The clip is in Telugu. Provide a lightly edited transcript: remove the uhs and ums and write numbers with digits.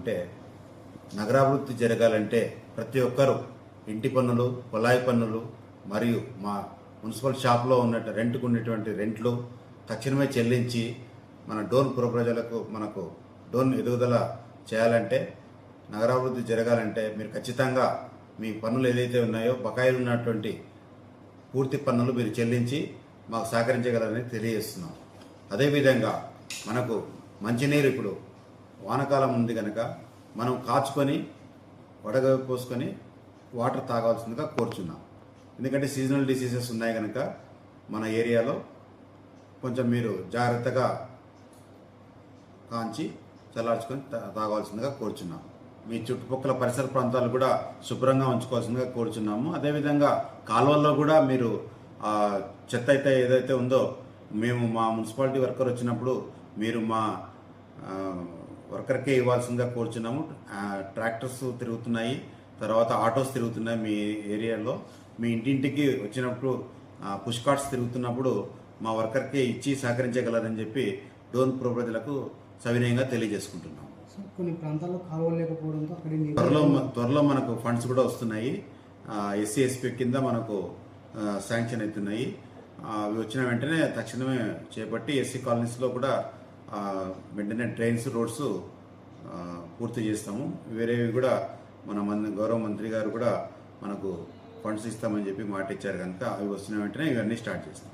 అంటే నగరాభివృద్ధి జరగాలంటే ప్రతి ఒక్కరూ ఇంటి పన్నులు, కుళాయి పన్నులు మరియు మా మున్సిపల్ షాప్లో రెంట్కు ఉన్నటువంటి రెంట్లు తక్షణమే చెల్లించి మన డోన్ పుర ప్రజలకు మనకు డోన్ ఎదుగుదల చేయాలంటే, నగరాభివృద్ధి జరగాలంటే మీరు ఖచ్చితంగా మీ పన్నులు ఏదైతే ఉన్నాయో బకాయిలు ఉన్నటువంటి పూర్తి పన్నులు మీరు చెల్లించి మాకు సహకరించగలరని తెలియజేస్తున్నాం. అదేవిధంగా మనకు మంచినీరు ఇప్పుడు వానకాలం ఉంది కనుక మనం కాచుకొని వడగపోసుకొని వాటర్ తాగాల్సిందిగా కోరుచున్నాం. ఎందుకంటే సీజనల్ డిసీజెస్ ఉన్నాయి కనుక మన ఏరియాలో కొంచెం మీరు జాగ్రత్తగా కాంచి చల్లార్చుకొని తాగాల్సిందిగా కోరుచున్నాం. మీ చుట్టుపక్కల పరిసర ప్రాంతాలు కూడా శుభ్రంగా ఉంచుకోవాల్సిందిగా కోరుచున్నాము. అదేవిధంగా కాలువల్లో కూడా మీరు చెత్త అయితే ఏదైతే ఉందో మేము మా మున్సిపాలిటీ వర్కర్ వచ్చినప్పుడు మీరు మా వర్కర్కే ఇవ్వాల్సిందిగా కోరుచున్నాము. ట్రాక్టర్స్ తిరుగుతున్నాయి, తర్వాత ఆటోస్ తిరుగుతున్నాయి మీ ఏరియాలో. మీ ఇంటింటికి వచ్చినప్పుడు పుష్ కార్ట్స్ తిరుగుతున్నప్పుడు మా వర్కర్కే ఇచ్చి సహకరించగలరని చెప్పి డోన్ పుర ప్రజలకు సవినయంగా తెలియజేసుకుంటున్నాం. కొన్ని ప్రాంతాల్లో కాలువలు లేకపోవడంతో త్వరలో మనకు ఫండ్స్ కూడా వస్తున్నాయి. ఎస్సీ ఎస్పీ కింద మనకు శాంక్షన్ అవుతున్నాయి. అవి వచ్చిన వెంటనే తక్షణమే చేపట్టి ఎస్సీ కాలనీస్లో కూడా వెంటనే డ్రైన్స్, రోడ్స్ పూర్తి చేస్తాము. వేరేవి కూడా మన గౌరవ మంత్రి గారు కూడా మనకు ఫండ్స్ ఇస్తామని చెప్పి మాట ఇచ్చారు కనుక అవి వచ్చిన వెంటనే ఇవన్నీ స్టార్ట్ చేస్తాం.